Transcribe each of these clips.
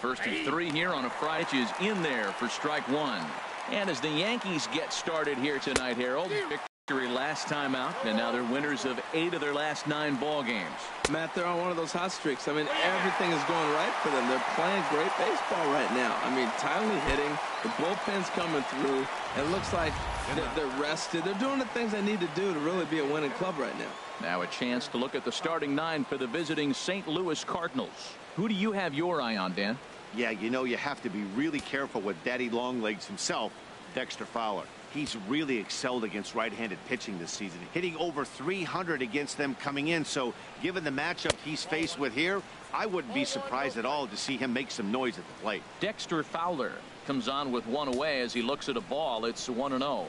First and 3 here on a Friday is in there for strike one. And as the Yankees get started here tonight, Harold, victory last time out, and now they're winners of 8 of their last 9 ball games. Matt, they're on one of those hot streaks. I mean, everything is going right for them. They're playing great baseball right now. I mean, timely hitting, the bullpen's coming through. It looks like they're rested. They're doing the things they need to do to really be a winning club right now. Now a chance to look at the starting 9 for the visiting St. Louis Cardinals. Who do you have your eye on, Dan? Yeah, you know, you have to be really careful with Daddy Longlegs himself, Dexter Fowler. He's really excelled against right-handed pitching this season, hitting over 300 against them coming in. So given the matchup he's faced with here, I wouldn't be surprised at all to see him make some noise at the plate. Dexter Fowler comes on with 1 away as he looks at a ball. It's 1-0.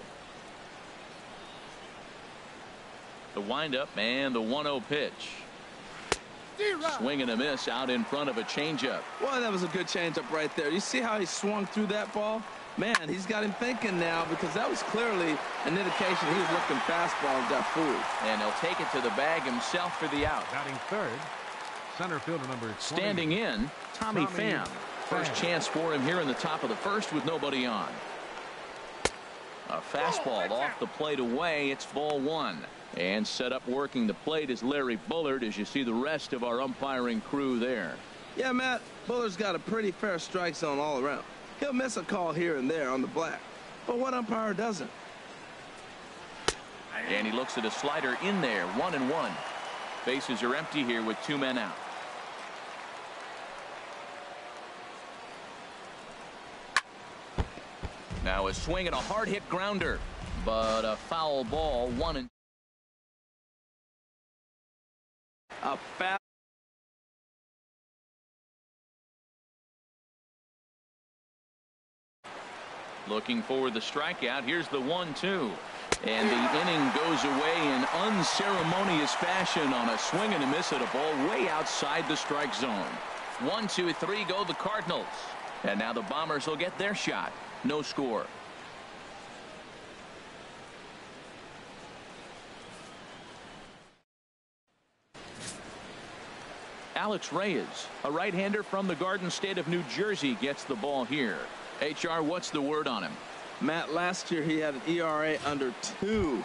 The windup and the 1-0 pitch. Swing and a miss out in front of a changeup. Well, that was a good changeup right there. You see how he swung through that ball? Man, he's got him thinking now, because that was clearly an indication he was looking fastball and got fooled. And he'll take it to the bag himself for the out. Batting third, center fielder number 20. Standing in, Tommy Pham. First chance for him here in the top of the first with nobody on. A fastball off the plate away. It's ball 1. And set up working the plate is Larry Bullard, as you see the rest of our umpiring crew there. Yeah, Matt, Bullard's got a pretty fair strike zone all around. He'll miss a call here and there on the black, but what umpire doesn't? And he looks at a slider in there. 1-1. Bases are empty here with 2 men out. Now a swing and a hard hit grounder, but a foul ball. 1-2. A foul. Looking for the strikeout. Here's the 1-2. And the inning goes away in unceremonious fashion on a swing and a miss at a ball way outside the strike zone. 1, 2, 3 go the Cardinals. And now the Bombers will get their shot. No score. Alex Reyes, a right-hander from the Garden State of New Jersey, gets the ball here. HR, what's the word on him? Matt, last year he had an ERA under 2.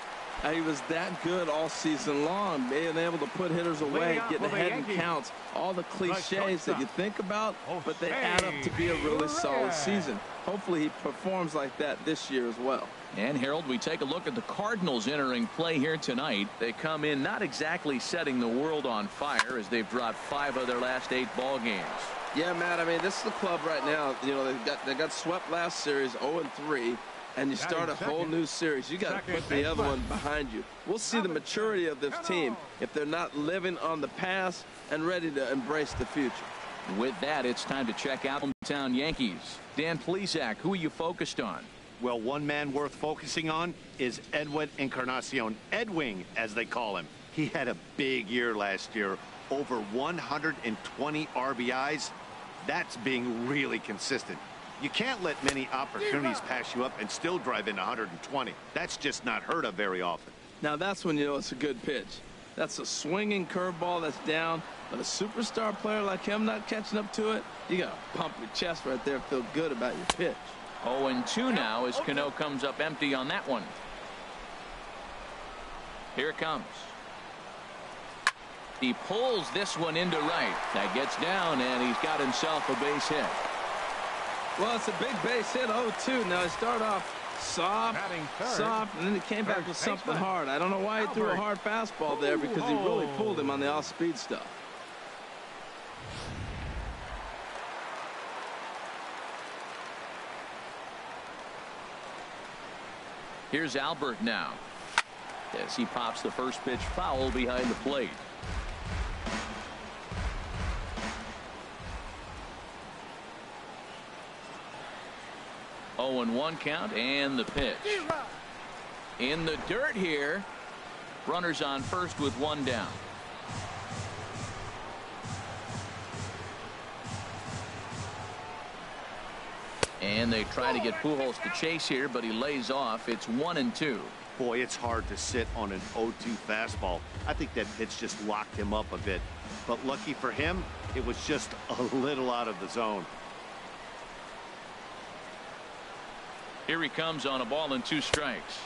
He was that good all season long, being able to put hitters away, getting ahead in counts, all the cliches that you think about, but they add up to be a really solid season. Hopefully he performs like that this year as well. And Harold, we take a look at the Cardinals entering play here tonight. They come in not exactly setting the world on fire, as they've dropped 5 of their last 8 ball games. Yeah, Matt, I mean, this is the club right now. You know, they got swept last series 0-3, and you start a whole new series. You got to put the other one behind you. We'll see the maturity of this team if they're not living on the past and ready to embrace the future. With that, it's time to check out hometown Yankees. Dan Plesac, who are you focused on? Well, one man worth focusing on is Edwin Encarnacion, Edwing, as they call him. He had a big year last year, over 120 RBIs. That's being really consistent. You can't let many opportunities pass you up and still drive in 120. That's just not heard of very often. Now that's when you know it's a good pitch. That's a swinging curveball that's down, but a superstar player like him not catching up to it, you got to pump your chest right there and feel good about your pitch. 0-2 now as Cano comes up empty on that one. Here it comes. He pulls this one into right. That gets down, and he's got himself a base hit. Well, it's a big base hit, 0-2. Now he started off soft, and then he came back with something hard. I don't know why he threw a hard fastball there, because he really pulled him on the off-speed stuff. Here's Albert now, as he pops the first pitch foul behind the plate. Oh, and 1 count, and the pitch. In the dirt here. Runners on first with 1 down. And they try to get Pujols to chase here, but he lays off. It's 1-2. Boy, it's hard to sit on an 0-2 fastball. I think that pitch just locked him up a bit. But lucky for him, it was just a little out of the zone. Here he comes on a ball and 2 strikes.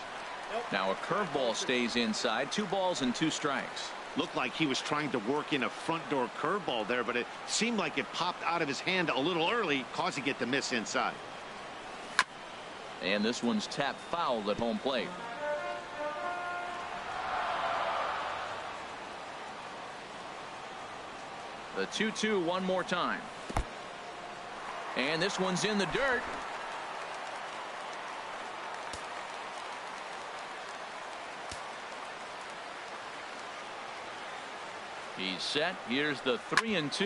Now a curveball stays inside. 2 balls and 2 strikes. Looked like he was trying to work in a front door curveball there, but it seemed like it popped out of his hand a little early, causing it to miss inside. And this one's tapped foul at home plate. The 2-2 one more time. And this one's in the dirt. He's set. Here's the 3-2.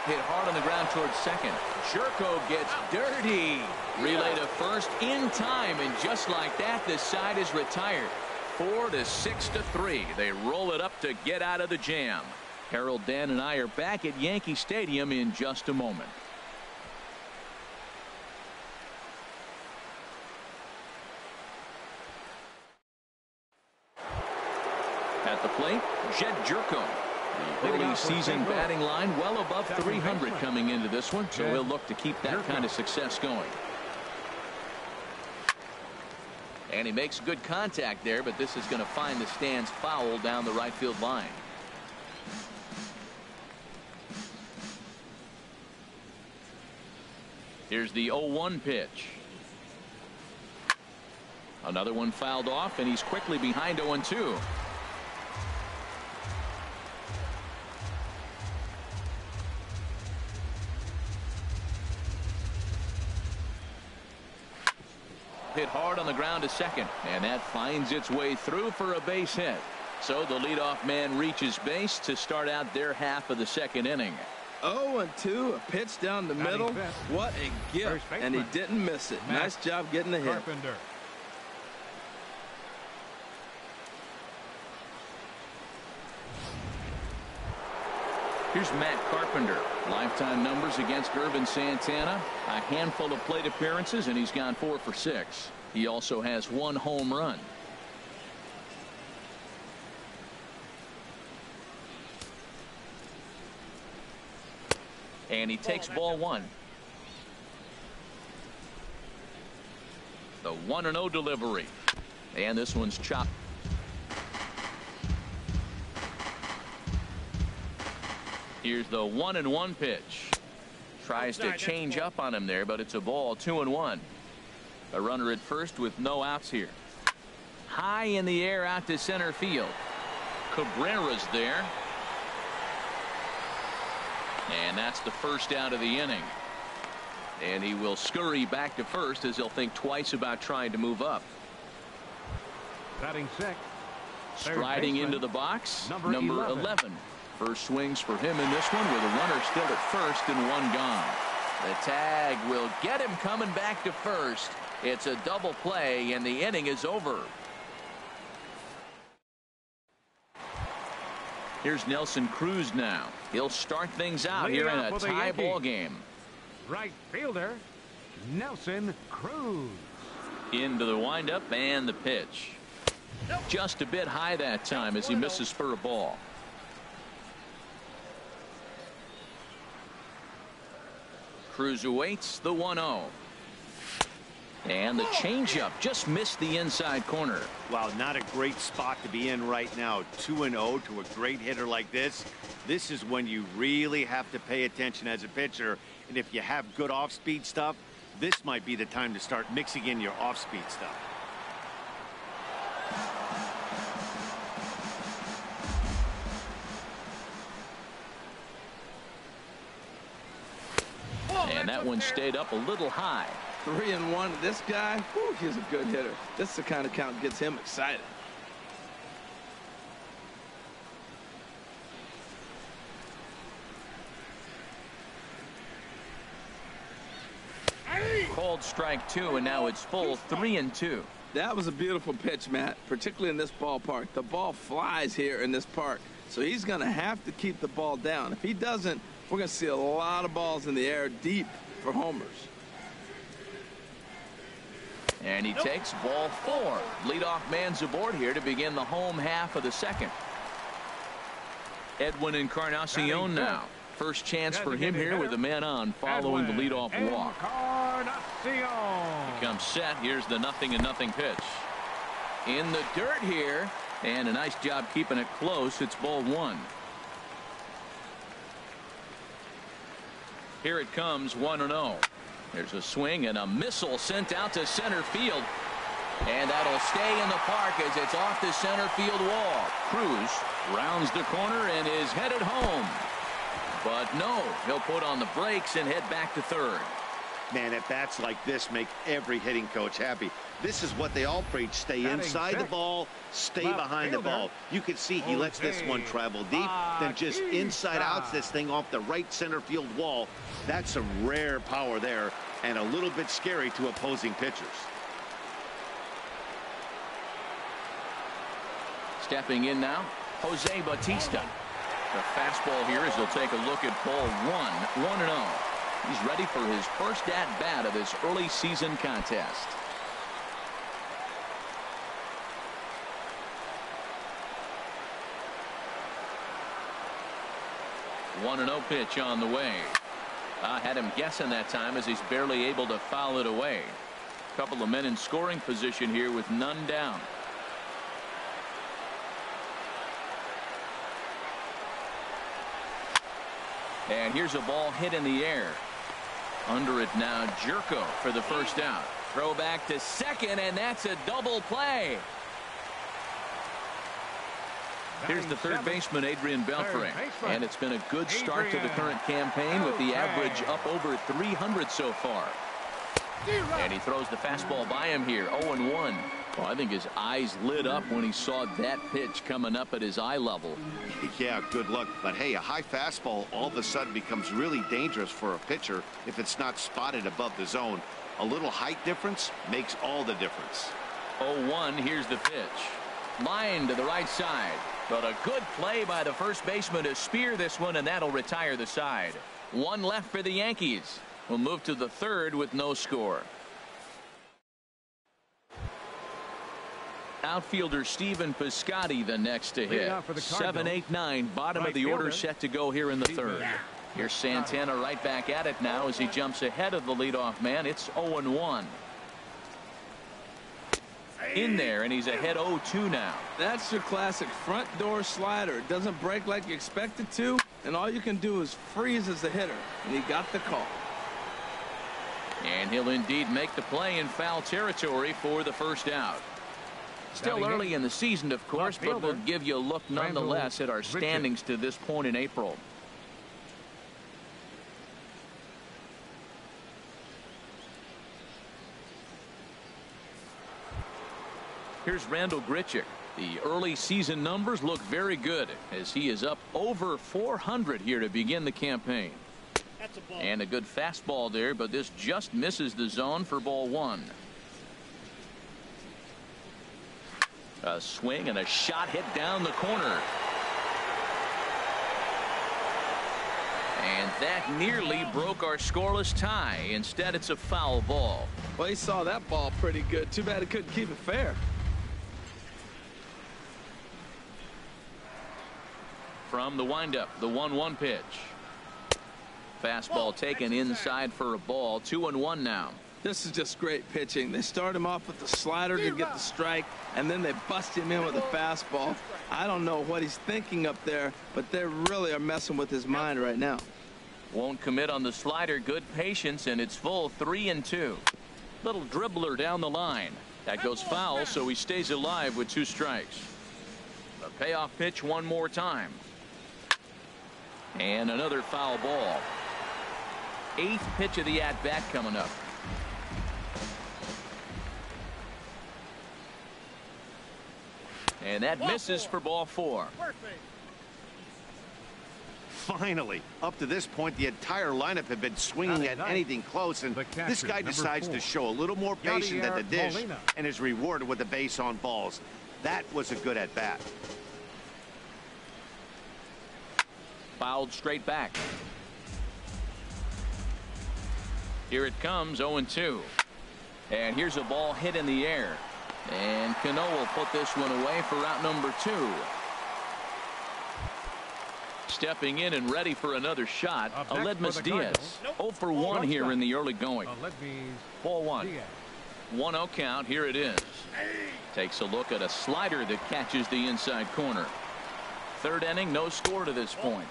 Hit hard on the ground towards second. Jerko gets dirty. Relay to first in time, and just like that, the side is retired. 4-6-3. They roll it up to get out of the jam. Harold, Dan, and I are back at Yankee Stadium in just a moment. At the plate, Jed Jerko. The early season batting line well above 300 coming into this one, so he'll look to keep that kind of success going. And he makes good contact there, but this is going to find the stands foul down the right field line. Here's the 0-1 pitch. Another one fouled off, and he's quickly behind 0-2. Hit hard on the ground to second, and that finds its way through for a base hit. So the leadoff man reaches base to start out their half of the second inning. 0-2, a pitch down the middle. What a gift, and he didn't miss it. Nice job getting the hit. Carpenter. Here's Matt Carpenter. Lifetime numbers against Irvin Santana. A handful of plate appearances, and he's gone 4 for 6. He also has 1 home run. And he takes ball 1. The 1-0 delivery. And this one's chopped. Here's the 1-1 pitch. Tries to change up on him there, but it's a ball. 2-1. A runner at first with no outs here. High in the air out to center field. Cabrera's there. And that's the first out of the inning. And he will scurry back to first as he'll think twice about trying to move up. Batting sixth. Striding into the box, number 11. First swings for him in this one with a runner still at first and 1 gone. The tag will get him coming back to first. It's a double play, and the inning is over. Here's Nelson Cruz now. He'll start things out here in a tie ball game. Right fielder, Nelson Cruz. Into the windup and the pitch. Just a bit high that time as he misses for a ball. Cruz awaits the 1-0. And the changeup just missed the inside corner. Wow, not a great spot to be in right now. 2-0 to a great hitter like this. This is when you really have to pay attention as a pitcher. And if you have good off-speed stuff, this might be the time to start mixing in your off-speed stuff. And that one stayed up a little high. 3-1. This guy, whew, he's a good hitter. This is the kind of count that gets him excited. Called strike 2, and now it's full 3-2. That was a beautiful pitch, Matt, particularly in this ballpark. The ball flies here in this park, so he's going to have to keep the ball down. If he doesn't, we're going to see a lot of balls in the air deep for homers. And he takes ball 4. Leadoff man's aboard here to begin the home half of the second. Edwin Encarnacion now. First chance for him here with a man on following the leadoff walk. Encarnacion. Becomes set. Here's the 0-0 pitch. In the dirt here. And a nice job keeping it close. It's ball one. Here it comes, 1-0. There's a swing and a missile sent out to center field. And that'll stay in the park as it's off the center field wall. Cruz rounds the corner and is headed home. But no, he'll put on the brakes and head back to third. Man, at bats like this make every hitting coach happy. This is what they all preach. Stay inside the ball, stay behind the ball. You can see he lets this one travel deep, then just inside outs this thing off the right center field wall. That's some rare power there and a little bit scary to opposing pitchers. Stepping in now, Jose Bautista. The fastball here as he'll take a look at ball one, 1-0. He's ready for his first at-bat of this early season contest. One 1-0 pitch on the way. I had him guessing that time as he's barely able to foul it away. A couple of men in scoring position here with none down. And here's a ball hit in the air. Under it now, Jerko for the first out. Throw back to second, and that's a double play. Here's the third baseman, Adrian Beltre. And it's been a good start to the current campaign with the average up over 300 so far. And he throws the fastball by him here, 0-1. Well, I think his eyes lit up when he saw that pitch coming up at his eye level. Yeah, good luck. But hey, a high fastball all of a sudden becomes really dangerous for a pitcher if it's not spotted above the zone. A little height difference makes all the difference. 0-1, here's the pitch. Line to the right side. But a good play by the first baseman to spear this one, and that'll retire the side. One left for the Yankees. We'll move to the third with no score. Outfielder Stephen Piscotty the next to hit. 7, 8, 9, bottom of the order set to go here in the third. Here's Santana right back at it now as he jumps ahead of the leadoff man. It's 0-1. In there, and he's ahead 0-2 now. That's your classic front door slider. It doesn't break like you expect it to, and all you can do is freeze as the hitter, and he got the call. And he'll indeed make the play in foul territory for the first out. Still early in the season, of course, but we'll give you a look nonetheless at our standings to this point in April. Here's Randall Grichuk. The early season numbers look very good as he is up over 400 here to begin the campaign. And a good fastball there, but this just misses the zone for ball one. A swing and a shot hit down the corner. And that nearly broke our scoreless tie. Instead, it's a foul ball. Well, he saw that ball pretty good. Too bad he couldn't keep it fair. From the windup, the 1-1 pitch. Fastball taken inside for a ball. 2-1 now. This is just great pitching. They start him off with the slider to get the strike, and then they bust him in with a fastball. I don't know what he's thinking up there, but they really are messing with his mind right now. Won't commit on the slider. Good patience, and it's full 3-2. Little dribbler down the line. That goes foul, so he stays alive with 2 strikes. The payoff pitch one more time. And another foul ball. 8th pitch of the at-bat coming up. And that misses for ball 4. Finally, up to this point, the entire lineup had been swinging at anything close, and this guy decides to show a little more patience at the dish and is rewarded with a base on balls. That was a good at-bat. Fouled straight back. Here it comes, 0-2. And here's a ball hit in the air. And Cano will put this one away for out number 2. Stepping in and ready for another shot, Aledmus Diaz. 0 for 1 here in the early going. Ball 1. 1-0 count. Here it is. Takes a look at a slider that catches the inside corner. Third inning, no score to this point.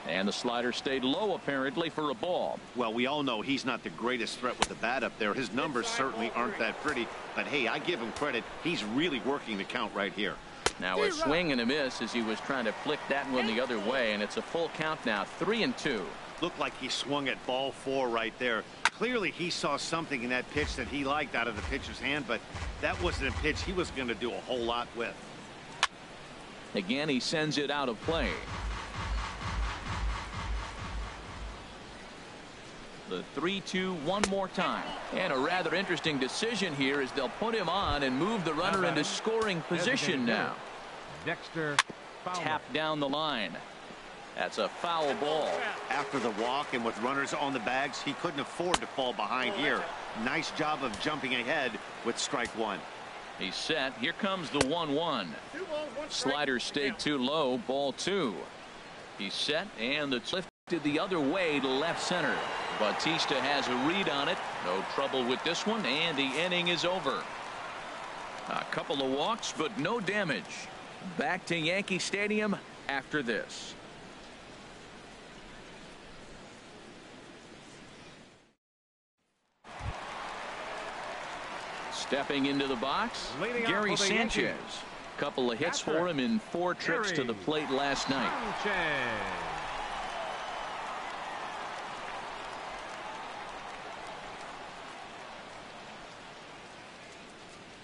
And the slider stayed low apparently for a ball. Well, we all know he's not the greatest threat with the bat up there. His numbers certainly aren't that pretty. But hey, I give him credit. He's really working the count right here. Now a swing and a miss as he was trying to flick that one the other way. And it's a full count now. 3-2. Looked like he swung at ball 4 right there. Clearly he saw something in that pitch that he liked out of the pitcher's hand. But that wasn't a pitch he was going to do a whole lot with. Again, he sends it out of play. The 3-2 one more time. And a rather interesting decision here as they'll put him on and move the runner into scoring position now. Dexter tapped down the line. That's a foul ball. After the walk and with runners on the bags, he couldn't afford to fall behind here. Nice job of jumping ahead with strike 1. He's set. Here comes the 1-1. Slider stayed too low. Ball 2. He's set and it's lifted the other way to left center. Bautista has a read on it. No trouble with this one, and the inning is over. A couple of walks, but no damage. Back to Yankee Stadium after this. Stepping into the box, Gary Sanchez. Couple of hits for him in 4 trips to the plate last night.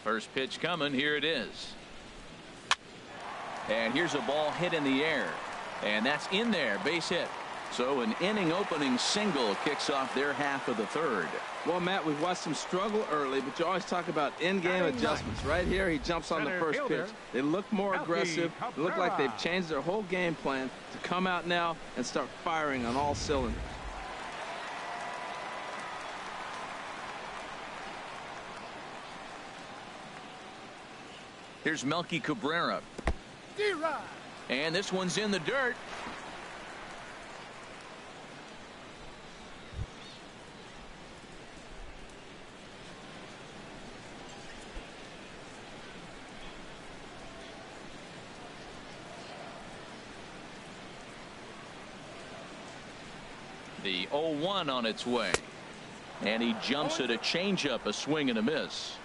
First pitch coming. Here it is. And here's a ball hit in the air. And that's in there. Base hit. So an inning opening single kicks off their half of the third. Well, Matt, we've watched them struggle early, but you always talk about in-game adjustments. Right here, he jumps on the first pitch. They look more aggressive. They look like they've changed their whole game plan to come out now and start firing on all cylinders. Here's Melky Cabrera. And this one's in the dirt. The 0-1 on its way. And he jumps at a changeup, a swing and a miss.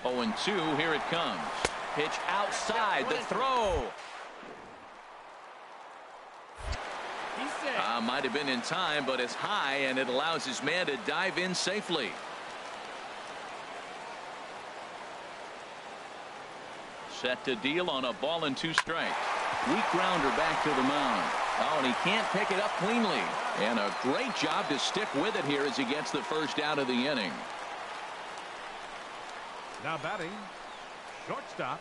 Oh, 0-2. Here it comes. Pitch outside. The throw. Might have been in time, but it's high, and it allows his man to dive in safely. Set to deal on a ball and 2 strikes. Weak grounder back to the mound. Oh, and he can't pick it up cleanly. And a great job to stick with it here as he gets the first out of the inning. Now batting, shortstop,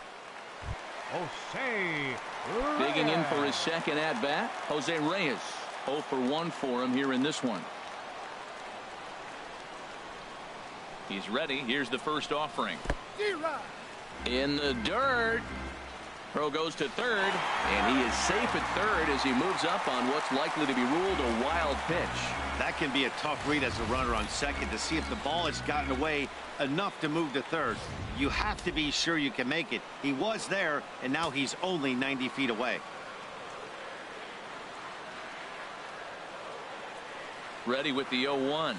Jose Reyes. Digging in for his second at bat, Jose Reyes. 0 for 1 for him here in this one. He's ready. Here's the first offering. In the dirt. Throw goes to third, and he is safe at third as he moves up on what's likely to be ruled a wild pitch. That can be a tough read as a runner on second to see if the ball has gotten away enough to move to third. You have to be sure you can make it. He was there, and now he's only 90 feet away. Ready with the 0-1.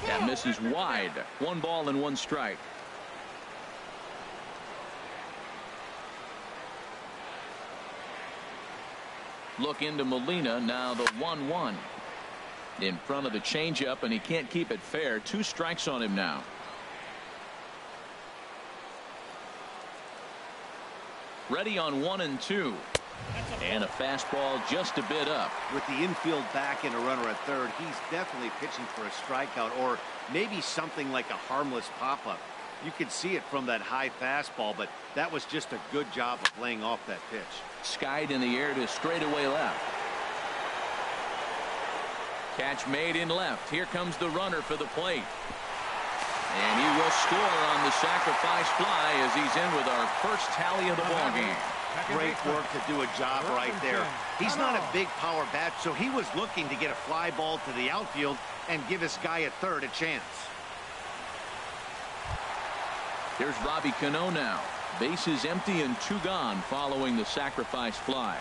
That misses wide. 1 ball and 1 strike. Look into Molina. Now the 1-1 in front of the changeup, and he can't keep it fair. 2 strikes on him now. Ready on 1 and 2. And a fastball just a bit up. With the infield back and a runner at third, he's definitely pitching for a strikeout or maybe something like a harmless pop-up. You could see it from that high fastball, but that was just a good job of laying off that pitch. Skied in the air to straightaway left. Catch made in left. Here comes the runner for the plate. And he will score on the sacrifice fly as he's in with our first tally of the ball game. Great work to do a job right there. He's not a big power bat, so he was looking to get a fly ball to the outfield and give his guy at third a chance. Here's Robbie Cano now. Bases empty and 2 gone following the sacrifice fly.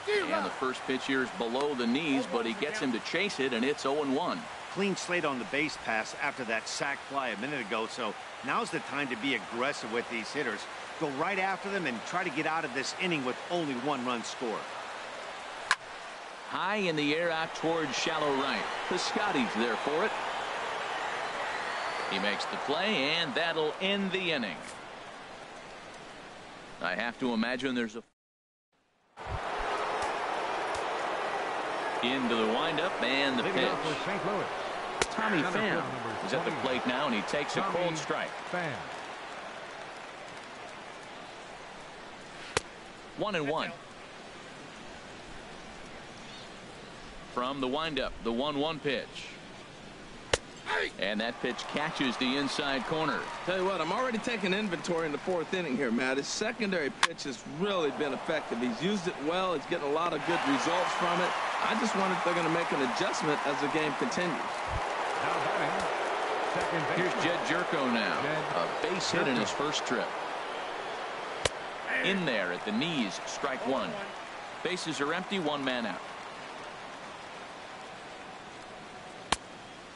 And the first pitch here is below the knees, but he gets him to chase it, and it's 0-1. Clean slate on the base pass after that sac fly a minute ago, so now's the time to be aggressive with these hitters. Go right after them and try to get out of this inning with only 1 run scored. High in the air out towards shallow right. Piscotty's there for it. He makes the play, and that'll end the inning. I have to imagine there's a into the windup and the pitch. Tommy Pham is at the plate now, and he takes a cold strike. 1-1. From the windup, the 1-1 pitch. And that pitch catches the inside corner. Tell you what, I'm already taking inventory in the 4th inning here, Matt. His secondary pitch has really been effective. He's used it well. He's getting a lot of good results from it. I just wonder if they're going to make an adjustment as the game continues. Here's Jed Jerko now. A base hit in his first trip. In there at the knees, strike 1. Bases are empty, 1 man out.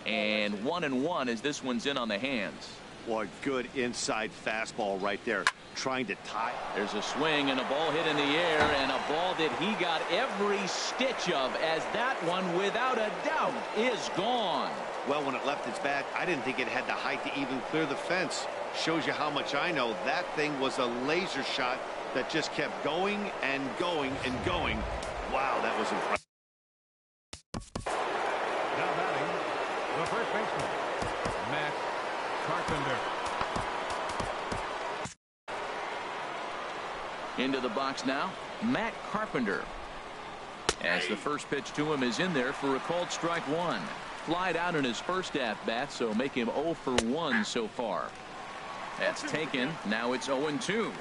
And 1-1 as this one's in on the hands. Boy, good inside fastball right there, trying to tie. There's a swing and a ball hit in the air, and a ball that he got every stitch of, as that one without a doubt is gone. Well, when it left its bat, I didn't think it had the height to even clear the fence. Shows you how much I know. That thing was a laser shot that just kept going and going and going. Wow, that was impressive. Now batting, the first baseman, Matt Carpenter. Into the box now, Matt Carpenter. As the first pitch to him is in there for a called strike 1. Flied out in his first at-bat, so make him 0 for 1 so far. That's taken. Now it's 0-2.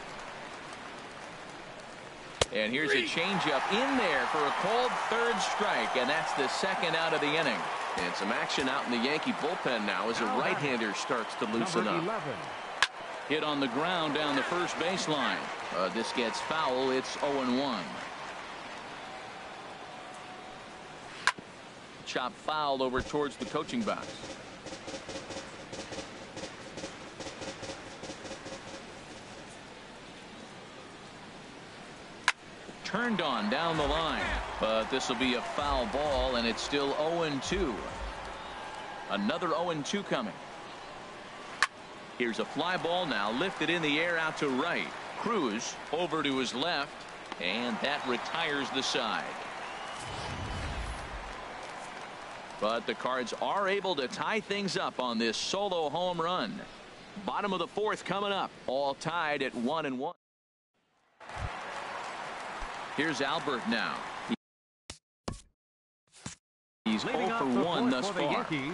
And here's a changeup in there for a called third strike, and that's the second out of the inning. And some action out in the Yankee bullpen now as a right-hander starts to loosen up. Hit on the ground down the first baseline. This gets foul. It's 0-1. Chop fouled over towards the coaching box. Turned on down the line, but this will be a foul ball, and it's still 0-2. Another 0-2 coming. Here's a fly ball now lifted in the air out to right. Cruz over to his left, and that retires the side. But the Cards are able to tie things up on this solo home run. Bottom of the 4th coming up, all tied at 1-1. Here's Albert now. He's 0 for 1 thus far. Yankees,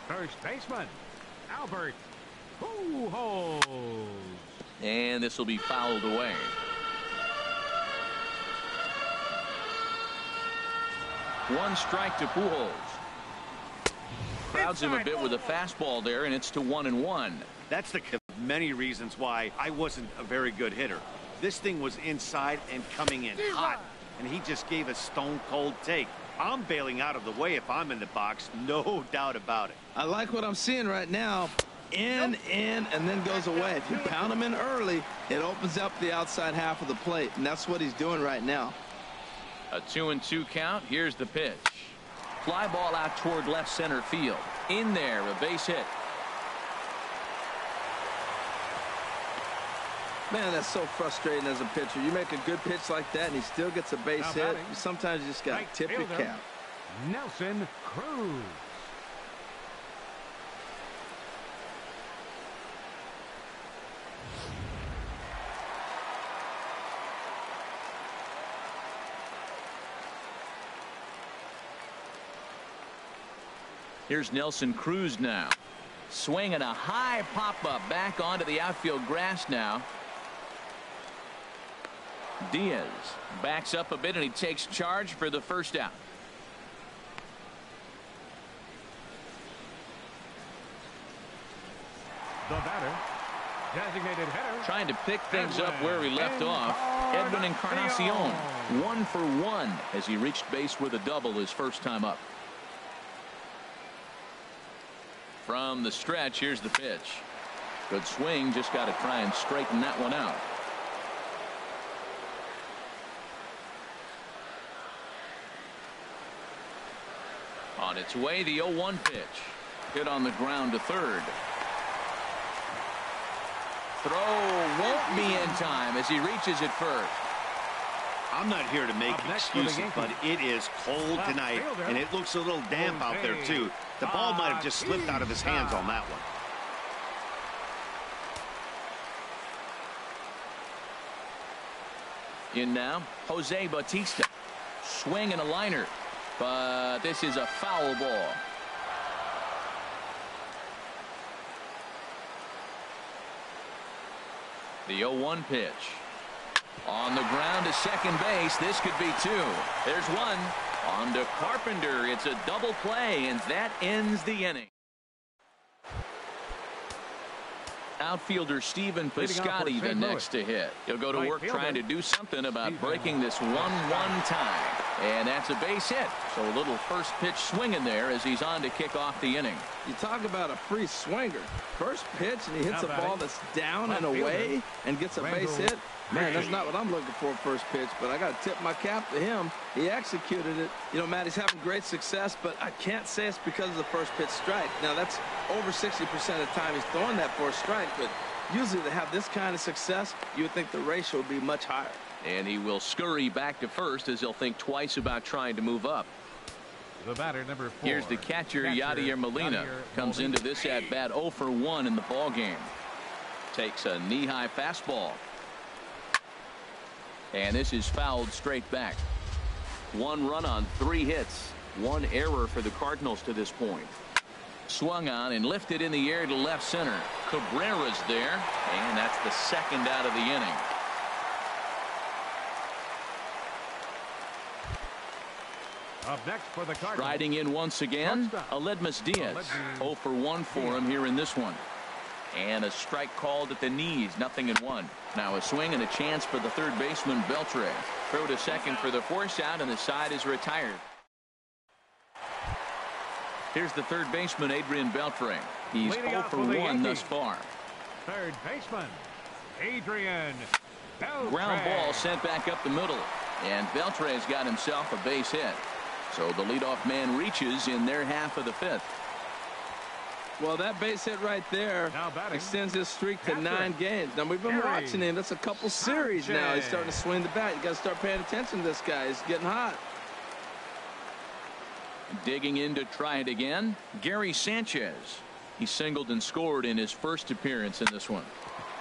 first baseman, Albert Pujols. And this will be fouled away. One strike to Pujols. Crowds him a bit with a fastball there, and it's to 1-1. That's the many reasons why I wasn't a very good hitter. This thing was inside and coming in hot, and he just gave a stone-cold take. I'm bailing out of the way if I'm in the box, no doubt about it. I like what I'm seeing right now. In, and then goes away. If you pound him in early, it opens up the outside half of the plate, and that's what he's doing right now. A 2-2 count. Here's the pitch. Fly ball out toward left center field. In there, a base hit. Man, that's so frustrating as a pitcher. You make a good pitch like that, and he still gets a base hit. Sometimes you just got to tip your cap. Nelson Cruz. Here's Nelson Cruz now. Swinging a high pop-up back onto the outfield grass now. Diaz backs up a bit and he takes charge for the first out. The batter, designated hitter. Trying to pick things up where he left off. Edwin Encarnacion, 1 for 1 as he reached base with a double his first time up. From the stretch, here's the pitch. Good swing, just got to try and straighten that one out. On its way, the 0-1 pitch. Hit on the ground to third. Throw won't be in time as he reaches it first. I'm not here to make excuses, but it is cold tonight, and it looks a little damp out there, too. The ball might have just slipped out of his hands on that one. In now, Jose Bautista. Swing and a liner, but this is a foul ball. The 0-1 pitch. On the ground to second base. This could be two. There's one. On to Carpenter. It's a double play, and that ends the inning. Outfielder Stephen Piscotty the next to hit. He'll go to work trying to do something about breaking this 1-1 tie. And that's a base hit. So a little first pitch swing in there as he's on to kick off the inning. You talk about a free swinger. First pitch and he hits a ball that's down and away and gets a base hit. Man, that's not what I'm looking for first pitch, but I got to tip my cap to him. He executed it. You know, Matt, he's having great success, but I can't say it's because of the first pitch strike. Now, that's over 60% of the time he's throwing that for a strike, but usually to have this kind of success, you would think the ratio would be much higher. And he will scurry back to first as he'll think twice about trying to move up. The batter, number 4. Here's the catcher, Yadier Molina. Comes into this at bat 0 for 1 in the ball game. Takes a knee-high fastball. And this is fouled straight back. 1 run on 3 hits. 1 error for the Cardinals to this point. Swung on and lifted in the air to left center. Cabrera's there, and that's the second out of the inning. Up next for the Cardinals. Riding in once again, Aledmys Diaz. 0 for 1 for him here in this one. And a strike called at the knees, 0-1. Now a swing and a chance for the third baseman, Beltre. Throw to second for the force out, and the side is retired. Here's the third baseman, Adrian Beltre. He's 0 for 1 thus far. Third baseman, Adrian Beltre. Ground ball sent back up the middle. And Beltre's got himself a base hit. So the leadoff man reaches in their half of the 5th. Well, that base hit right there extends his streak to 9 games. Now, we've been watching him. That's a couple series now. He's starting to swing the bat. You got to start paying attention to this guy. He's getting hot. Digging in to try it again, Gary Sanchez. He singled and scored in his first appearance in this one.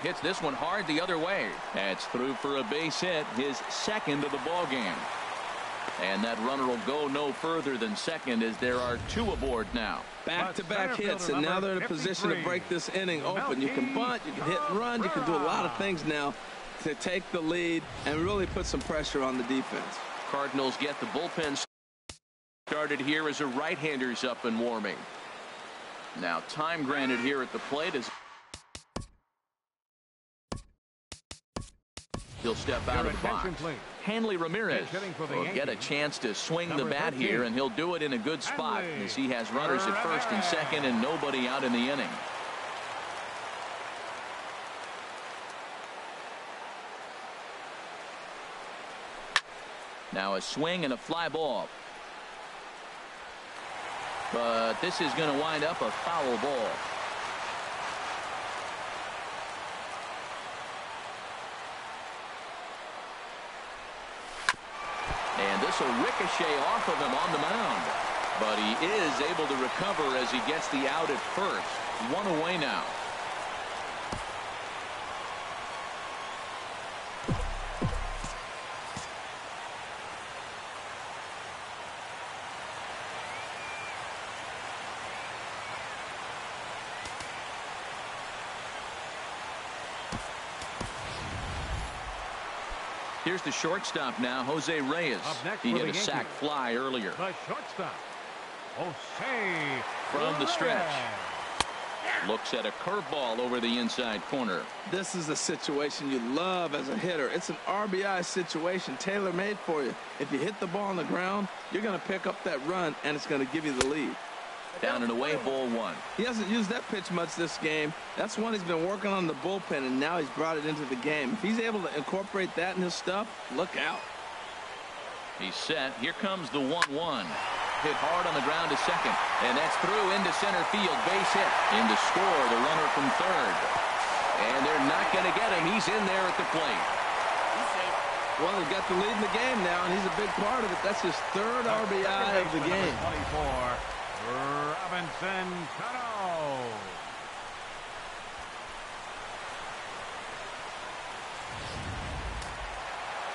Hits this one hard the other way. That's through for a base hit, his second of the ball game. And that runner will go no further than second as there are 2 aboard now. Back-to-back hits, and now they're in a position to break this inning open. You can bunt, you can hit and run, you can do a lot of things now to take the lead and really put some pressure on the defense. Cardinals get the bullpen started here as a right-hander's up and warming. Now time granted here at the plate as he'll step out of the box. Hanley Ramirez will get a chance to swing the bat here, and he'll do it in a good spot as he has runners at first and second and nobody out in the inning. Now a swing and a fly ball. But this is going to wind up a foul ball. And this will ricochet off of him on the mound. But he is able to recover as he gets the out at first. 1 away now. Here's the shortstop now, Jose Reyes. He hit a sac fly earlier. The shortstop, Jose from the stretch. Looks at a curveball over the inside corner. This is a situation you love as a hitter. It's an RBI situation tailor-made for you. If you hit the ball on the ground, you're going to pick up that run, and it's going to give you the lead. Down and away, ball one. He hasn't used that pitch much this game. That's one he's been working on the bullpen, and now he's brought it into the game. If he's able to incorporate that in his stuff, look out. He's set. Here comes the 1-1. Hit hard on the ground to second, and that's through into center field. Base hit. In to score the runner from third. And they're not going to get him. He's in there at the plate. Well, he got the lead in the game now, and he's a big part of it. That's his third RBI of the game. 24, Robinson Cano.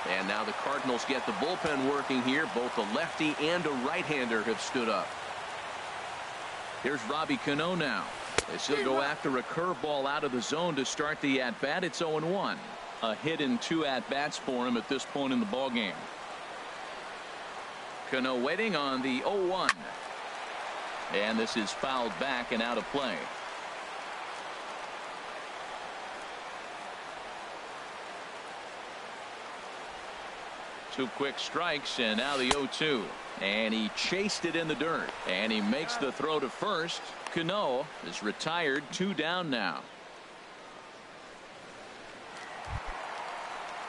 And now the Cardinals get the bullpen working here. Both a lefty and a right-hander have stood up. Here's Robbie Cano now, as he'll go after a curveball out of the zone to start the at-bat. It's 0-1. A hit in 2 at-bats for him at this point in the ballgame. Cano waiting on the 0-1. And this is fouled back and out of play. Two quick strikes, and now the 0-2. And he chased it in the dirt. And he makes the throw to first. Cano is retired. 2 down now.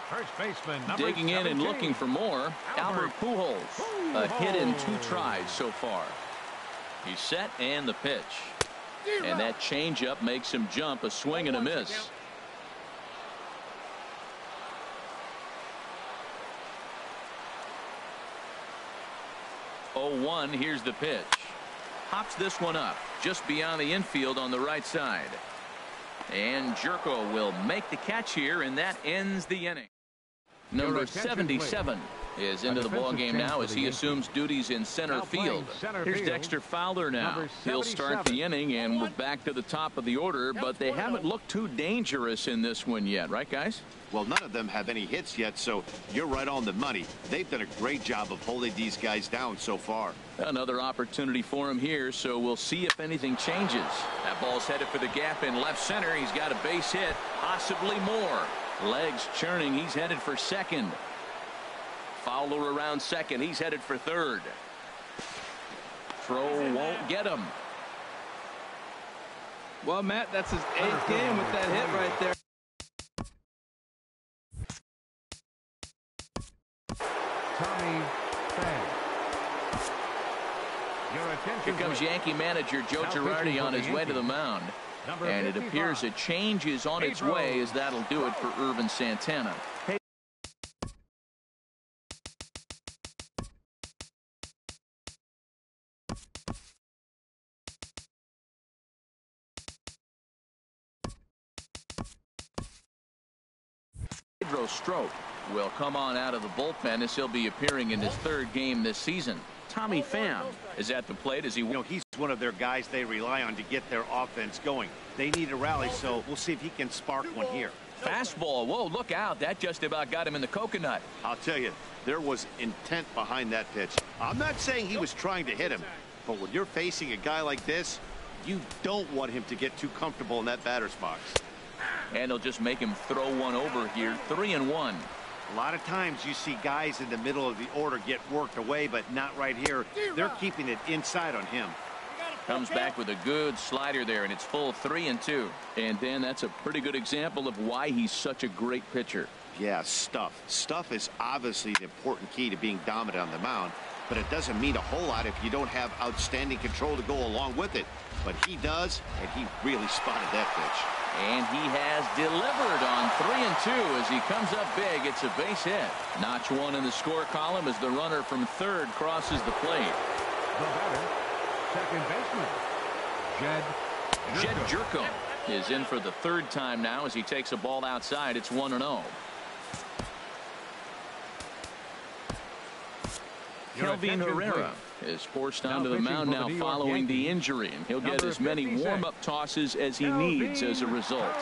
First baseman, digging in 17. and looking for more. Albert Pujols. A hit in 2 tries so far. He's set, and the pitch. And that changeup makes him jump. A swing and a miss. Oh, 1. Here's the pitch. Hops this one up just beyond the infield on the right side. And Jerko will make the catch here, and that ends the inning. Number 77 is into the ballgame now as he assumes duties in center field. Here's Dexter Fowler now. He'll start the inning, and we're back to the top of the order, but they haven't looked too dangerous in this one yet, right, guys? Well, none of them have any hits yet, so you're right on the money. They've done a great job of holding these guys down so far. Another opportunity for him here, so we'll see if anything changes. That ball's headed for the gap in left center. He's got a base hit, possibly more. Legs churning. He's headed for second. Fowler around second. He's headed for third. Throw won't get him. Well, Matt, that's his 8th game with that hit right there. Tommy Pham. Here comes Yankee manager Joe Girardi on his way to the mound. And it appears a change is on its way, as that'll do it for Irvin Santana. Pedro Strop will come on out of the bullpen as he'll be appearing in his 3rd game this season. Tommy Pham is at the plate as he... he's one of their guys they rely on to get their offense going. They need a rally, so we'll see if he can spark one here. Fastball. Whoa, look out. That just about got him in the coconut. I'll tell you, there was intent behind that pitch. I'm not saying he was trying to hit him, but when you're facing a guy like this, you don't want him to get too comfortable in that batter's box. And they'll just make him throw one over here. 3-1. A lot of times you see guys in the middle of the order get worked away, but not right here. They're keeping it inside on him. Comes back with a good slider there, and it's full 3-2. And Dan, that's a pretty good example of why he's such a great pitcher. Yeah, stuff. Stuff is obviously the important key to being dominant on the mound, but it doesn't mean a whole lot if you don't have outstanding control to go along with it. But he does, and he really spotted that pitch. And he has delivered on 3-2 as he comes up big. It's a base hit. Notch 1 in the score column as the runner from third crosses the plate. The batter, second baseman, Jed Jerko is in for the 3rd time now as he takes a ball outside. It's 1-0. Kelvin Herrera is forced onto the mound now following the injury, and he'll get as many warm-up tosses as he needs as a result.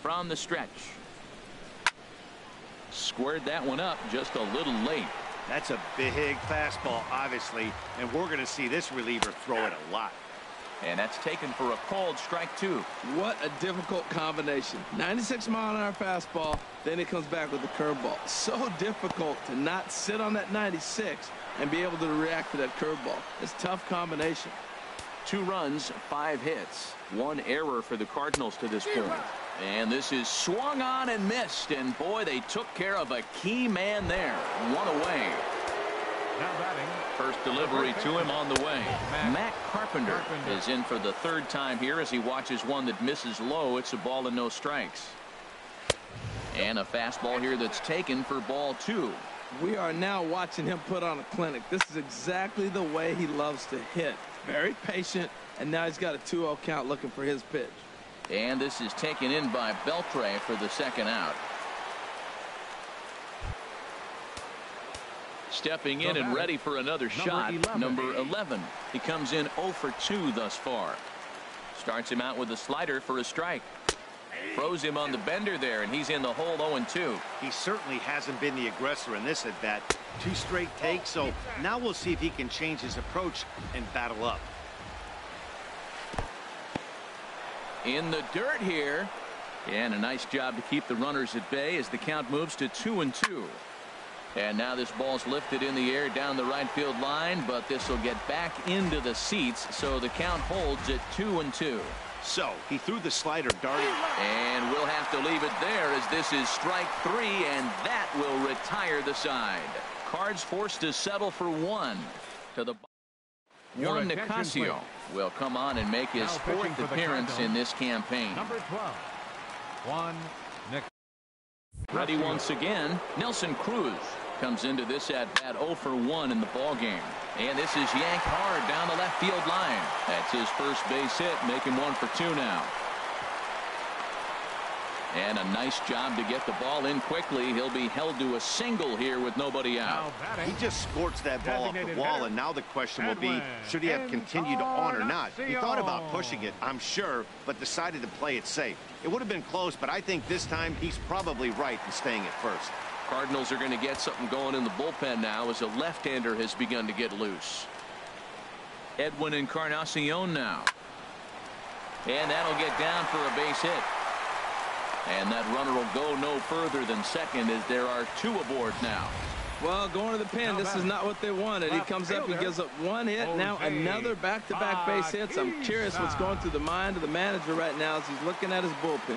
from the stretch. Squared that one up just a little late. That's a big fastball, obviously, and we're going to see this reliever throw it a lot. And that's taken for a called strike 2. What a difficult combination. 96-mile-an-hour fastball, then it comes back with the curveball. So difficult to not sit on that 96 and be able to react to that curveball. It's a tough combination. 2 runs, 5 hits, 1 error for the Cardinals to this point. And this is swung on and missed, and boy, they took care of a key man there. 1 away. Now batting. First delivery to him on the way. Matt Carpenter is in for the 3rd time here as he watches one that misses low. It's a ball and no strikes. And a fastball here that's taken for ball 2. We are now watching him put on a clinic. This is exactly the way he loves to hit. Very patient, and now he's got a 2-0 count looking for his pitch. And this is taken in by Beltre for the 2nd out. Stepping in and ready for another shot, number 11. He comes in 0 for 2 thus far. Starts him out with a slider for a strike. Throws him on the bender there, and he's in the hole 0-2. He certainly hasn't been the aggressor in this at-bat. 2 straight takes, so now we'll see if he can change his approach and battle up. In the dirt here. And a nice job to keep the runners at bay as the count moves to 2-2. And now this ball's lifted in the air down the right field line, but this will get back into the seats, so the count holds at 2-2. So he threw the slider darting. And we'll have to leave it there as this is strike 3, and that will retire the side. Cards forced to settle for 1 to the Juan Nicasio will come on and make his 4th appearance in this campaign. Number 12, Juan Nicasio. Ready once again. Nelson Cruz comes into this at bat 0 for 1 in the ball game. And this is yanked hard down the left field line. That's his first base hit, making 1 for 2 now. And a nice job to get the ball in quickly. He'll be held to a single here with nobody out. He just scorched that ball off the wall, and now the question will be, should he have continued on or not? He thought about pushing it, I'm sure, but decided to play it safe. It would have been close, but I think this time he's probably right in staying at first. Cardinals are going to get something going in the bullpen now as a left-hander has begun to get loose. Edwin Encarnacion now. And that'll get down for a base hit. And that runner will go no further than second as there are 2 aboard now. Well, going to the pin, this is not what they wanted. He comes up, he gives up 1 hit, now another back-to-back base hits. I'm curious what's going through the mind of the manager right now as he's looking at his bullpen.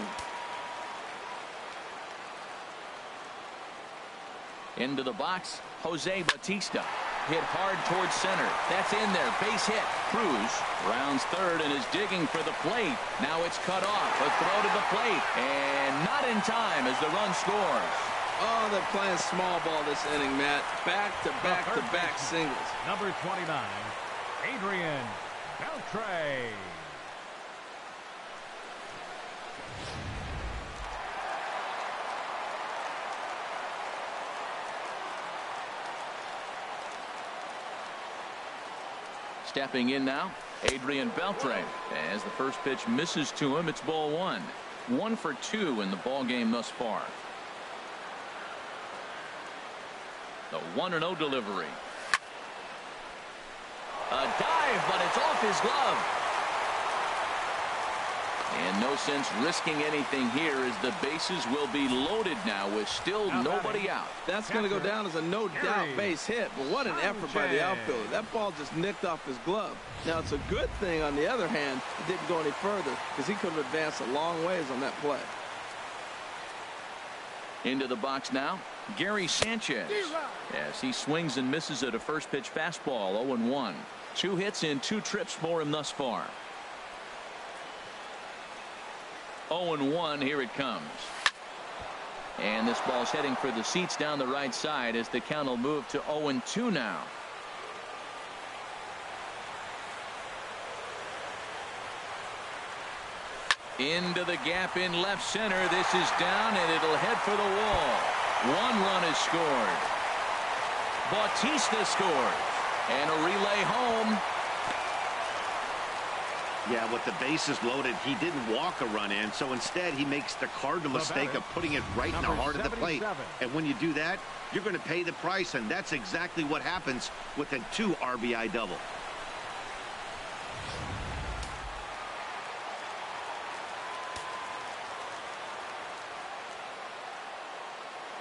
Into the box, Jose Bautista. Hit hard towards center. That's in there. Base hit. Cruz rounds 3rd and is digging for the plate. Now it's cut off. A throw to the plate. And not in time as the run scores. Oh, they're playing small ball this inning, Matt. Back-to-back-to-back singles. Number 29, Adrian Beltre. Stepping in now, Adrian Beltre. As the first pitch misses to him, it's ball 1. 1 for 2 in the ball game thus far. The 1-0 delivery. A dive, but it's off his glove. And no sense risking anything here as the bases will be loaded now with still nobody out. That's going to go down as a no-doubt base hit, but what an effort by the outfielder. That ball just nicked off his glove. Now, it's a good thing, on the other hand, it didn't go any further because he could have advanced a long ways on that play. Into the box now, Gary Sanchez. As he swings and misses at a first pitch fastball, 0-1. 2 hits in 2 trips for him thus far. 0-1, here it comes. And this ball's heading for the seats down the right side as the count will move to 0-2 now. Into the gap in left center. This is down and it'll head for the wall. 1 run is scored. Bautista scores. And a relay home. Yeah, with the bases loaded, he didn't walk a run in, so instead he makes the cardinal mistake of putting it right in the heart of the plate. And when you do that, you're going to pay the price, and that's exactly what happens with a 2 RBI double.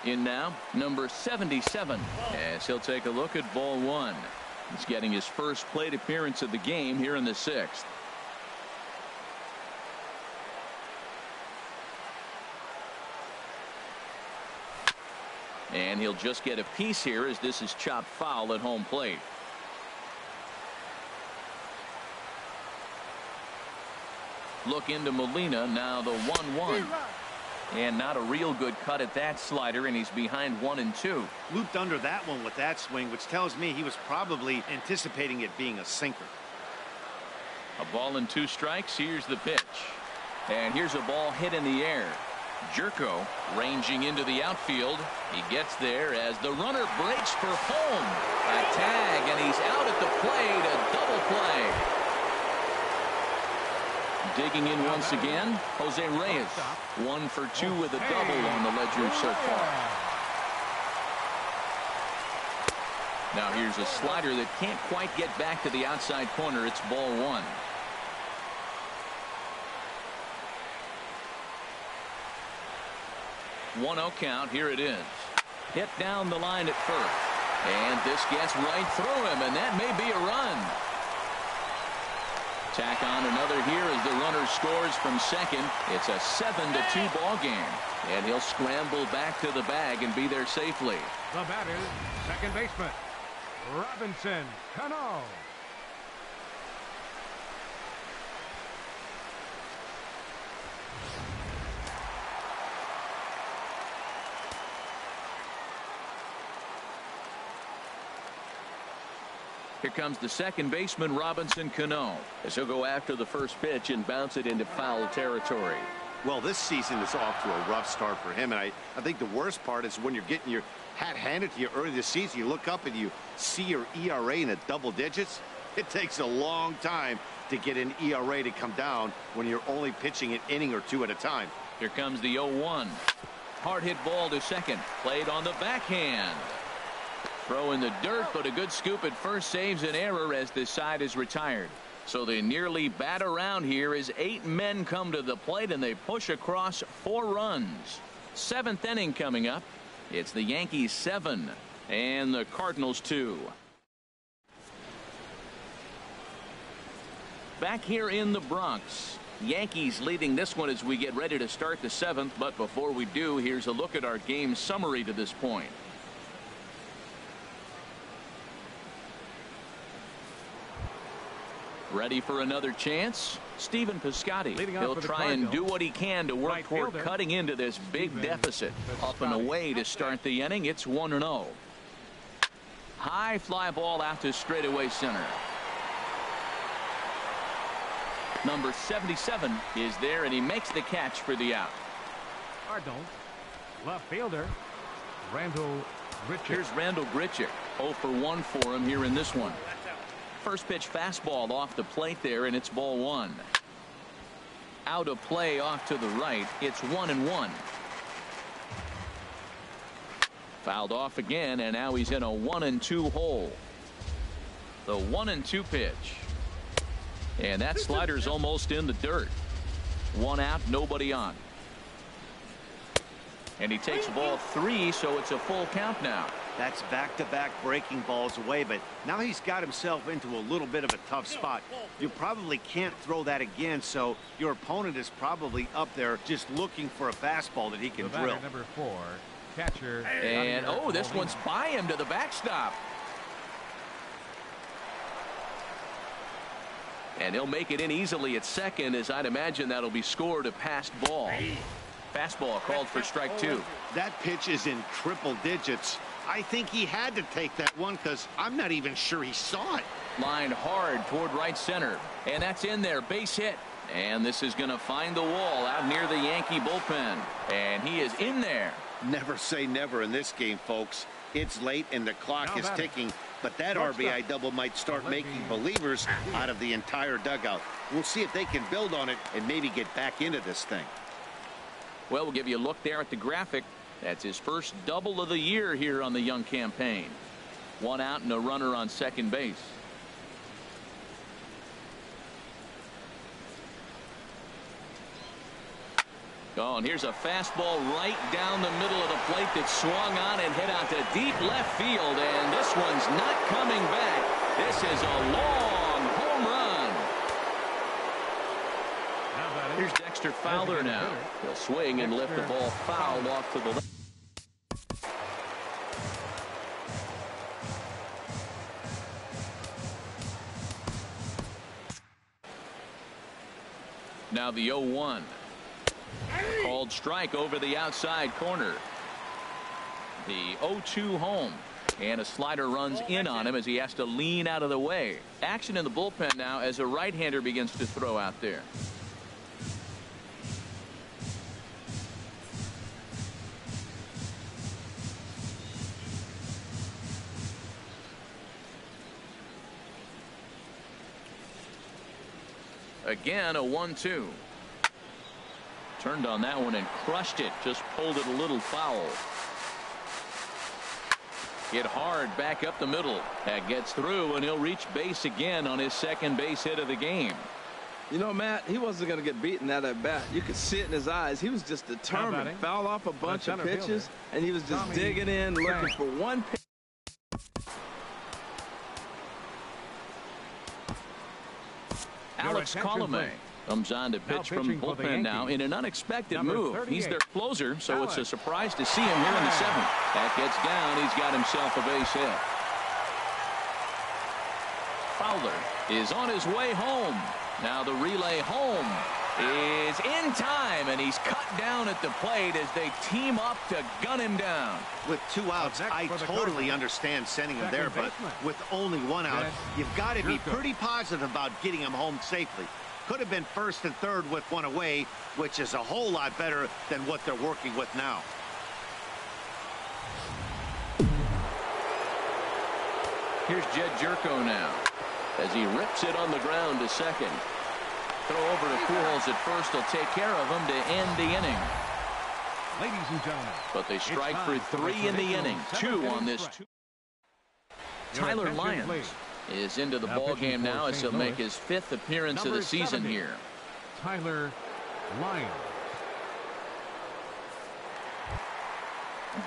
In now, number 77, as he'll take a look at ball 1. He's getting his first plate appearance of the game here in the 6th. And he'll just get a piece here as this is chopped foul at home plate. Look into Molina, now the 1-1. And not a real good cut at that slider, and he's behind 1-2. Looped under that one with that swing, which tells me he was probably anticipating it being a sinker. A ball and 2 strikes. Here's the pitch. And here's a ball hit in the air. Jerko ranging into the outfield. He gets there as the runner breaks for home. A tag, and he's out at the plate. A double play. Digging in once again, Jose Reyes. 1 for 2 with a double on the ledger so far. Now here's a slider that can't quite get back to the outside corner. It's ball 1. One-0 count. Here it is. Hit down the line at first. And this gets right through him, and that may be a run. Tack on another here as the runner scores from second. It's a 7-2 ball game. And he'll scramble back to the bag and be there safely. The batter, second baseman, Robinson Cano. Here comes the second baseman, Robinson Cano, as he'll go after the first pitch and bounce it into foul territory. Well, this season is off to a rough start for him, and I think the worst part is when you're getting your hat handed to you early this season, you look up and you see your ERA in the double digits. It takes a long time to get an ERA to come down when you're only pitching an inning or 2 at a time. Here comes the 0-1. Hard hit ball to second. Played on the backhand. Throw in the dirt, but a good scoop at first saves an error as this side is retired. So they nearly bat around here as 8 men come to the plate and they push across 4 runs. 7th inning coming up. It's the Yankees 7 and the Cardinals 2. Back here in the Bronx. Yankees leading this one as we get ready to start the 7th. But before we do, here's a look at our game summary to this point. Ready for another chance? Stephen Piscotty. He'll try and do what he can to work toward cutting into this big deficit. Up and away to start the inning. It's 1-0. High fly ball out to straightaway center. Number 77 is there, and he makes the catch for the out. Cardinals left fielder Randall Grichuk. Here's Randall Grichuk. 0 for 1 for him here in this one. First pitch fastball off the plate there, and it's ball 1. Out of play off to the right. It's 1-1. Fouled off again, and now he's in a 1-2 hole. The 1-2 pitch. And that slider's almost in the dirt. 1 out, nobody on. And he takes ball 3, so it's a full count now. That's back-to-back breaking balls away, but now he's got himself into a little bit of a tough spot. You probably can't throw that again, so your opponent is probably up there just looking for a fastball that he can drill. Number 4, catcher. And oh, this one's by him to the backstop. And he'll make it in easily at second, as I'd imagine that'll be scored a passed ball. Fastball called for strike 2. That pitch is in triple digits. I think he had to take that one because I'm not even sure he saw it. Line hard toward right center. And that's in there. Base hit. And this is going to find the wall out near the Yankee bullpen. And he is in there. Never say never in this game, folks. It's late and the clock is ticking. but that RBI double might start making believers out of the entire dugout. We'll see if they can build on it and maybe get back into this thing. Well, we'll give you a look there at the graphic. That's his first double of the year here on the Young campaign. 1 out and a runner on second base. Oh, and here's a fastball right down the middle of the plate that swung on and hit out to deep left field, and this one's not coming back. This is a long home run. Here's Dexter Fowler now. He'll swing and lift the ball foul off to the left. Now the 0-1. Called strike over the outside corner. The 0-2 home. And a slider runs in on him as he has to lean out of the way. Action in the bullpen now as a right-hander begins to throw out there. Again, a 1-2. Turned on that one and crushed it. Just pulled it a little foul. Hit hard back up the middle. That gets through, and he'll reach base again on his second base hit of the game. You know, Matt, he wasn't going to get beaten at bat. You could see it in his eyes. He was just determined. Foul off a bunch of pitches, and he was just digging in, looking for one pitch. Alex Colomé comes on to pitch from the bullpen now in an unexpected move. He's their closer, so it's a surprise to see him here in the 7th. That gets down. He's got himself a base hit. Fowler is on his way home. Now the relay home is in time, and he's cut down at the plate as they team up to gun him down. With 2 outs, I totally understand sending him there, but with only 1 out, you've got to be pretty positive about getting him home safely. Could have been first and third with 1 away, which is a whole lot better than what they're working with now. Here's Jed Jerko now as he rips it on the ground to second. Throw over to Pujols at first will take care of him to end the inning. Ladies and gentlemen, but they strike for 3 in the inning. 2 on this. Tyler Lyons is into the ball game now as he'll make his 5th appearance of the season here. Tyler Lyons.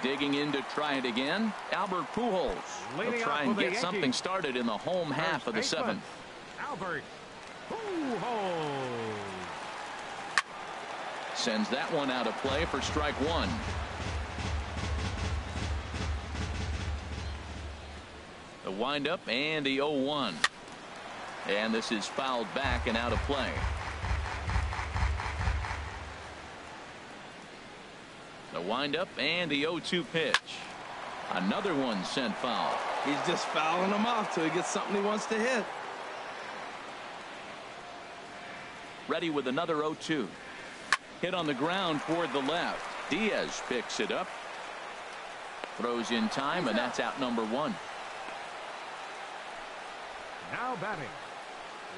Digging in to try it again. Albert Pujols will try and get something started in the home half of the 7th. Albert Pujols sends that one out of play for strike 1. The windup and the 0-1. And this is fouled back and out of play. The windup and the 0-2 pitch. Another one sent foul. He's just fouling him off till he gets something he wants to hit. Ready with another 0-2. Hit on the ground toward the left. Diaz picks it up. Throws in time, and that's out number 1. Now batting,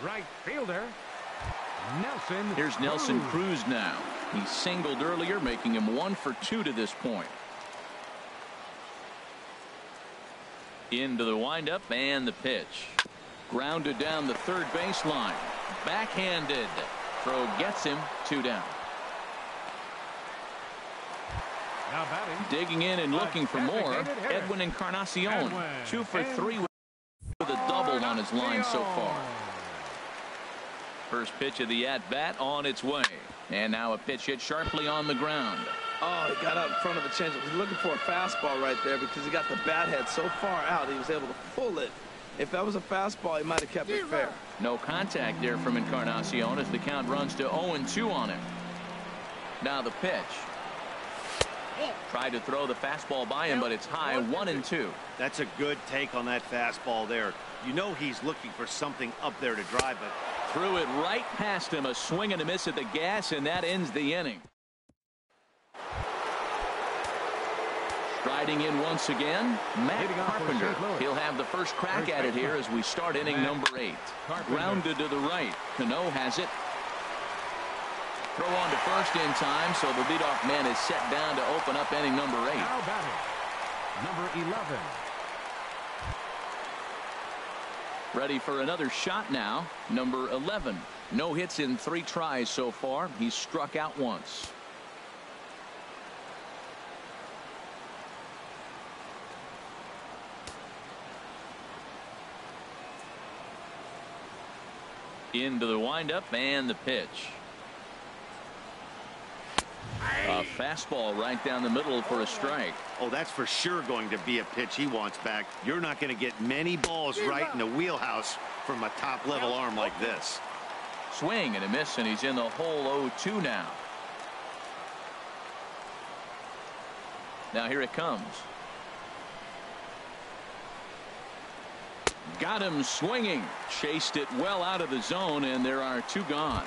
right fielder, Nelson. Here's Nelson Cruz now. He singled earlier, making him 1 for 2 to this point. Into the windup and the pitch. Grounded down the third baseline. Backhanded. Throw gets him 2 down. Now batting. Digging in and looking for more. Edwin Encarnacion. 2 for 3 with a double on his line so far. First pitch of the at-bat on its way. And now a pitch hit sharply on the ground. Oh, he got out in front of a changeup. He's looking for a fastball right there because he got the bat head so far out he was able to pull it. If that was a fastball, he might have kept it fair. No contact there from Encarnacion as the count runs to 0-2 on him. Now the pitch. Tried to throw the fastball by him, but it's high. 1-2. That's a good take on that fastball there. You know he's looking for something up there to drive it. Threw it right past him. A swing and a miss at the gas, and that ends the inning. Riding in once again, Matt Carpenter. He'll have the first crack at it here as we start inning number 8. Grounded to the right. Cano has it. Throw on to first in time, so the leadoff man is set down to open up inning number 8. Now batting, number 11. Ready for another shot now. Number 11. No hits in 3 tries so far. He's struck out once. Into the windup and the pitch. A fastball right down the middle for a strike. Oh, that's for sure going to be a pitch he wants back. You're not going to get many balls right in the wheelhouse from a top-level arm like this. Swing and a miss, and he's in the hole 0-2 now. Now here it comes. Got him swinging. Chased it well out of the zone, and there are 2 gone.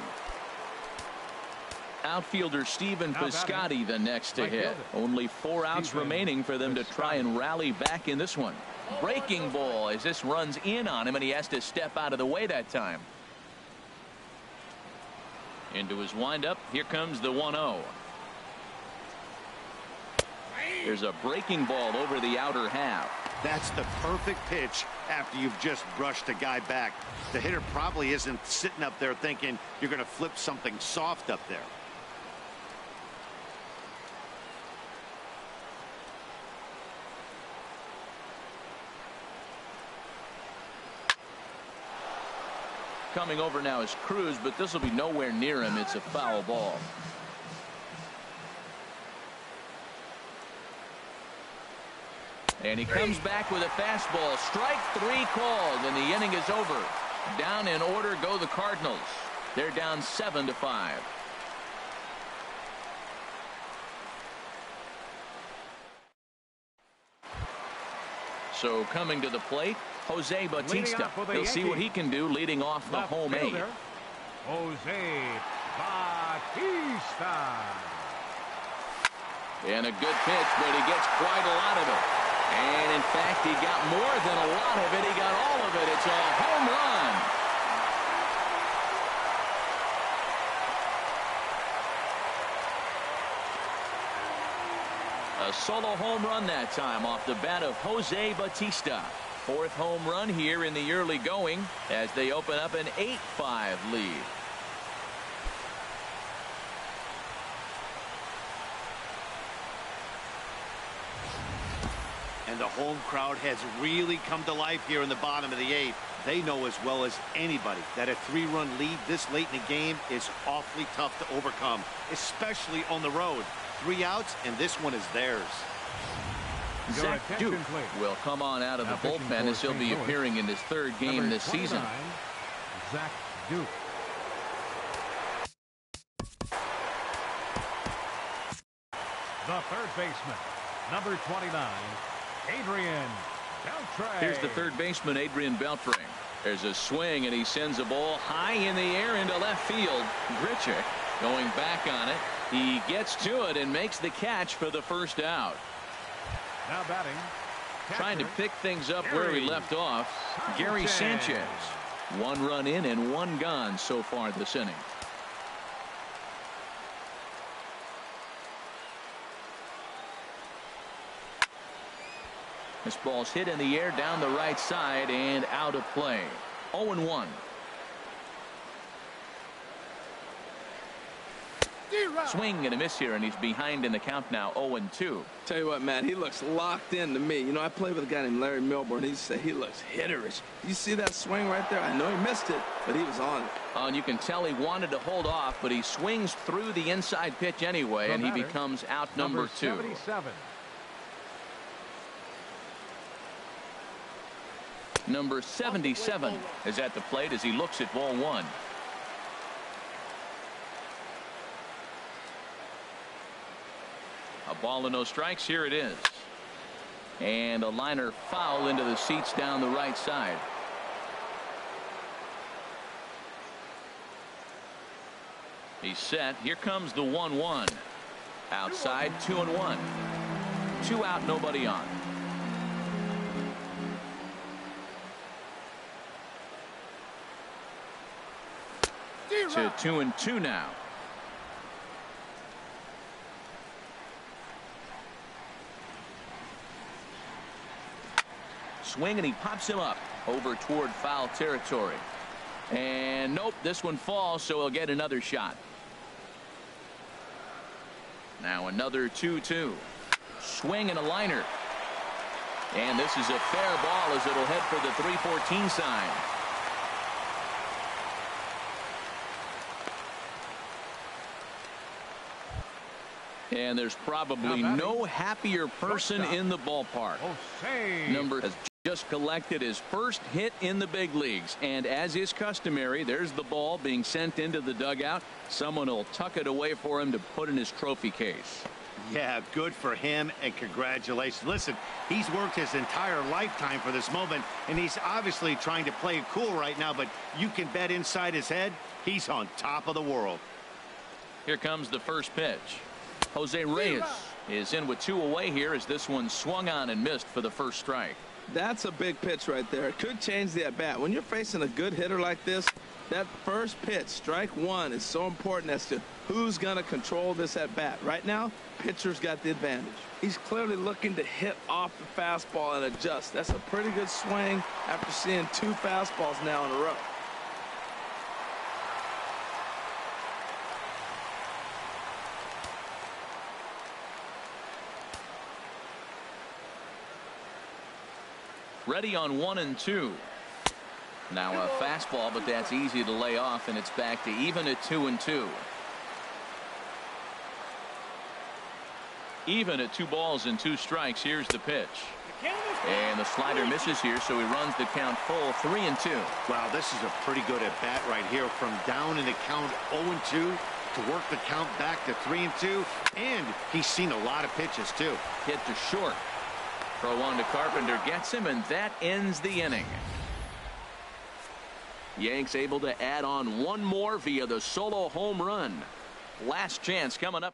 Outfielder Steven Piscotty the next to hit. Only 4 outs remaining for them to try and rally back in this one. Breaking ball as this runs in on him, and he has to step out of the way that time. Into his windup. Here comes the 1-0. There's a breaking ball over the outer half. That's the perfect pitch after you've just brushed a guy back. The hitter probably isn't sitting up there thinking you're going to flip something soft up there. Coming over now is Cruz, but this will be nowhere near him. It's a foul ball. And he comes back with a fastball. Strike 3 called, and the inning is over. Down in order go the Cardinals. They're down 7-5. So coming to the plate, Jose Bautista. He'll see what he can do leading off the home 8. Jose Bautista. And a good pitch, but he gets quite a lot of it. And in fact, he got more than a lot of it. He got all of it. It's a home run. A solo home run that time off the bat of Jose Bautista. 4th home run here in the early going as they open up an 8-5 lead. And the home crowd has really come to life here in the bottom of the 8th. They know as well as anybody that a 3-run lead this late in the game is awfully tough to overcome, especially on the road. 3 outs, and this one is theirs. Zach Duke will come on out of the bullpen as he'll be appearing in his 3rd game this season. Zach Duke. The 3rd baseman, number 29, Adrian Beltre. Here's the 3rd baseman, Adrian Beltre. There's a swing, and he sends a ball high in the air into left field. Grichuk going back on it. He gets to it and makes the catch for the first out. Now batting, trying to pick things up where we left off, Gary Sanchez. 1 run in and 1 gone so far this inning. This ball's hit in the air down the right side and out of play. 0-1. Swing and a miss here, and he's behind in the count now. 0-2. Tell you what, Matt, he looks locked in to me. You know, I played with a guy named Larry Milburn. He said he looks hitterish. You see that swing right there? I know he missed it, but he was on it. And you can tell he wanted to hold off, but he swings through the inside pitch anyway, and he becomes out number 2. 77. Number 77 is at the plate as he looks at ball 1. A ball and no strikes. Here it is. And a liner foul into the seats down the right side. He's set. Here comes the 1-1. Outside, 2-1. 2 out, nobody on. To 2-2 now. Swing, and he pops him up over toward foul territory. And nope, this one falls, so he'll get another shot. Now another 2-2. Swing and a liner. And this is a fair ball as it'll head for the 3-14 sign. And there's probably no happier person in the ballpark. Number has just collected his first hit in the big leagues. And as is customary, there's the ball being sent into the dugout. Someone will tuck it away for him to put in his trophy case. Yeah, good for him, and congratulations. Listen, he's worked his entire lifetime for this moment, and he's obviously trying to play it cool right now, but you can bet inside his head, he's on top of the world. Here comes the first pitch. Jose Reyes is in with 2 away here as this one swung on and missed for the first strike. That's a big pitch right there. It could change the at-bat. When you're facing a good hitter like this, that first pitch, strike 1, is so important as to who's going to control this at-bat. Right now, pitcher's got the advantage. He's clearly looking to hit off the fastball and adjust. That's a pretty good swing after seeing 2 fastballs now in a row. Ready on 1-2. Now a fastball, but that's easy to lay off, and it's back to even at 2-2. Even at 2 balls and 2 strikes. Here's the pitch. And the slider misses here, so he runs the count full 3-2. Wow, this is a pretty good at bat right here, from down in the count 0-2 to work the count back to 3-2, and he's seen a lot of pitches too. Hit to short. Throw on to Carpenter, gets him, and that ends the inning. Yanks able to add on 1 more via the solo home run. Last chance coming up.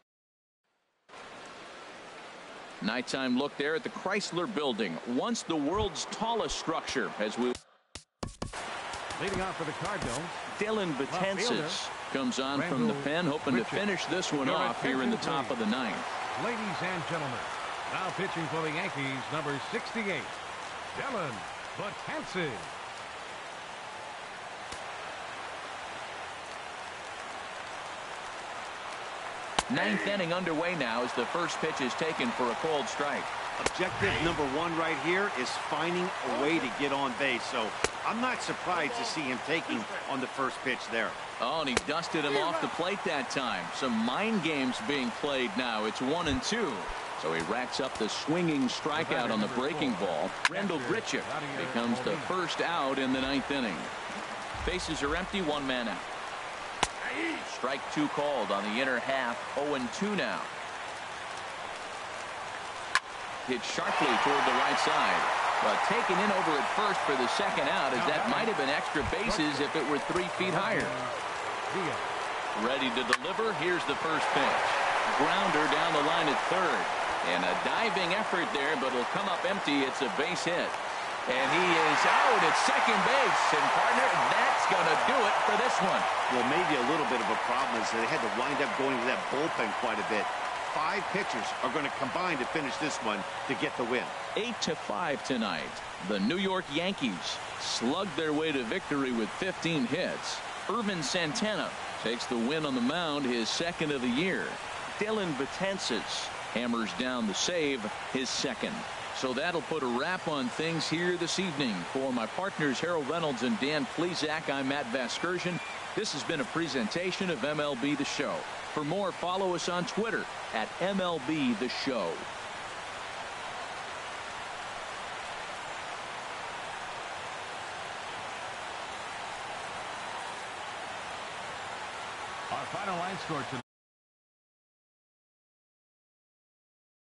Nighttime look there at the Chrysler Building, once the world's tallest structure. As we Leading off for the Cardinals, Dylan Betances comes on from the pen, hoping to finish this one off here in the top of the 9th. Ladies and gentlemen, now pitching for the Yankees, number 68, Dylan Betances. 9th inning underway now as the first pitch is taken for a cold strike. Objective number 1 right here is finding a way to get on base, so I'm not surprised to see him taking on the first pitch there. Oh, and he dusted him off the plate that time. Some mind games being played now. It's 1-2. So he racks up the swinging strikeout on the breaking ball. Rendell Grichuk becomes the first out in the 9th inning. Bases are empty, 1 man out. Strike 2 called on the inner half. 0-2 now. Hit sharply toward the right side, but taken in over at first for the second out, as that might have been extra bases if it were 3 feet higher. Ready to deliver. Here's the first pitch. Grounder down the line at third, and a diving effort there, but it'll come up empty. It's a base hit, and he is out at second base. And partner, that's going to do it for this one. Well, maybe a little bit of a problem is they had to wind up going to that bullpen quite a bit. 5 pitchers are going to combine to finish this one to get the win. 8-5 tonight. The New York Yankees slugged their way to victory with 15 hits. Irvin Santana takes the win on the mound, his 2nd of the year. Dylan Betances hammers down the save, his 2nd. So that'll put a wrap on things here this evening. For my partners Harold Reynolds and Dan Plesac, I'm Matt Vasgersian. This has been a presentation of MLB The Show. For more, follow us on Twitter at MLB The Show. Our final line score tonight.